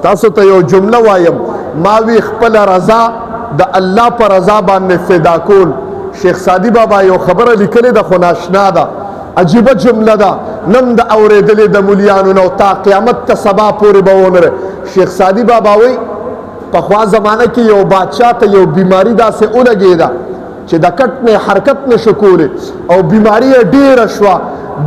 تاسو ته یو جمله وایم، ما وی خپل رضا د الله پر رضا باندې فدا کول. شیخ سعدی بابا یو خبره لیکلې ده خو ناشنا ده، عجیبه جمله ده، نن د اورېدلې د مولیانو نه تا قیامت ته سبا پورې به ونه. شیخ سعدی بابا وی پخوا زمانه کې یو بادشاه ته یو بیماری داسې ولګېده چې د کټ نه حرکت نشو کولی او بیماری یې ډېره شوه.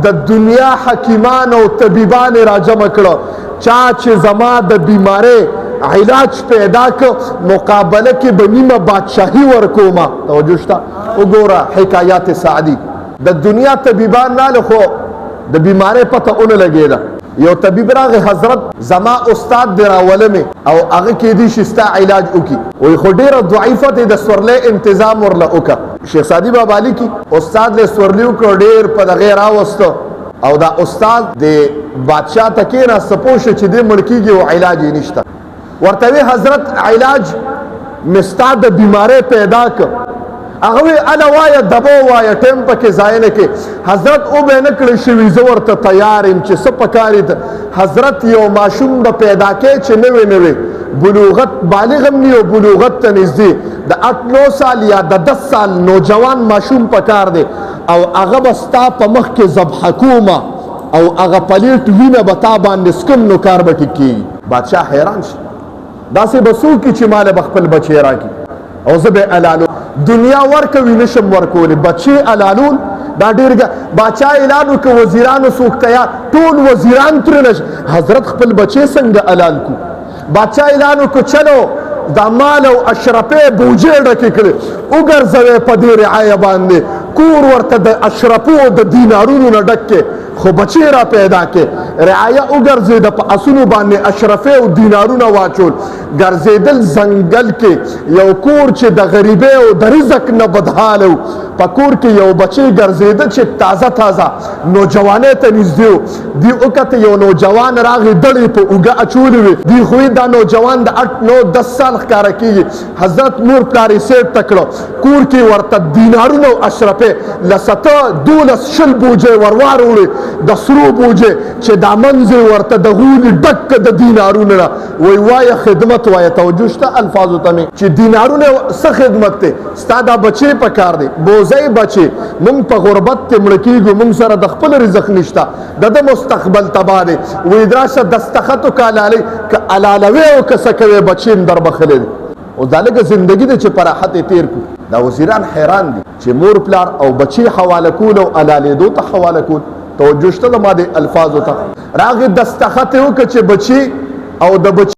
د دنیا حکیمان او طبیبان را جمع کړه، چا چې زما د بیماری علاج پیدا که مقابله کې به نیمه بادشاهي ورکومه. توجه شته؟ وګوره حکایات سعدی. د دنیا طبیبان راله خو د بیماری پته ونه لګېده. یو طبیب راغی، حضرت زما استاد دی راولمې او هغه کېدی شي ستا علاج وکړي. وایي خو ډېره ضعیفه دی، د سورلۍ انتظام ورله وکړه. شیخ سعدي بابا لیکي استاد له سورلي وکړو، ډېر په دغې راوسته او دا استاد د بادشاه ته کېناسته، پوه شه چې دی مړ کېږي او علاج یې نشته. ورته وی حضرت علاج مې ستا د بیماری پیدا که. هغه وی اله وایه دبو وایه ټیم پکې ضایع نه کې. حضرت او به نه کړی شوي، زه ورته تیار یم چې څه پکار دی. حضرت یو ماشوم به پیدا کې چې نوې نوې بلوغت بالغ هم نه او بلوغت ته نږدې د 8-9 سال یا د 10 سال نوجوان ماشوم پکار دی او هغه به ستا په مخ کې ذبحه کومه او هغه پلیټ وینه به تا باندې سکم، نو کار به ټیک کېږي. بادشاه حیران شي، داسې به څوک چې مال به خپل بچی راکړي او زه به علالو دنیا ورکوي نشم ورکولی. بچی علالون دا ډېر باچا اعلان وکړه وزیرانو څوک تیار، ټول وزیران ترې نش. حضرت خپل بچی څنګه علال کو؟ باچا اعلان وکړه چلو دا مال او اشرفې بوجې ډکې کړې وګرځوئ په دې رعایه باندې، کور ورته د اشرفو د دینارونو نه ډک کې، خو بچی را پیدا کې. رعایه وګرځېده، په اسونو باندې اشرفې او دینارونه واچول. ګرځېدل ځنګل کې یو کور چې د غریبۍ او د رزق نه بدحاله و، په کور کې یو بچی ګرځېده چې تازه تازه نوجوانۍ ته نږدې و. دی وکته یو نوجوان راغی، دړې په اوږه اچولې وې. دی خو دا نوجوان د 8-9-10 سال ښکاره کېږي. حضرت مور پلار یې سیټ ته کړه، کور کې ورته دینارونه او اشرفې لسته 12-20 بوجې ور واړولې، د سرو بوجې چې دا منځ یې ورته د غولي ډک د دینارونه نه. وایي وایه خدمت وایه. توجه شته الفاظو ته مې چې دینارونه څه خدمت دی؟ ستا دا بچی په کار دی، بوزی بچی. مونږ په غربت کې مړه کېږو، مونږ سره د خپل رزق نشته، د ده مستقبل تباه دی. وایي راشه دستخط وکړه علالۍ، که علالوې او که څه کوې بچی هم در بخلی دی. او دا لږه زندګي ده چې په راحت یې تېر کړو. دا وزیران حیران دي چې مور پلار او بچی حواله کول او علالېدو ته حواله کول. توجه شته زما د الفاظو ته؟ راغی دستخط یې وکړه چې بچی او د بچی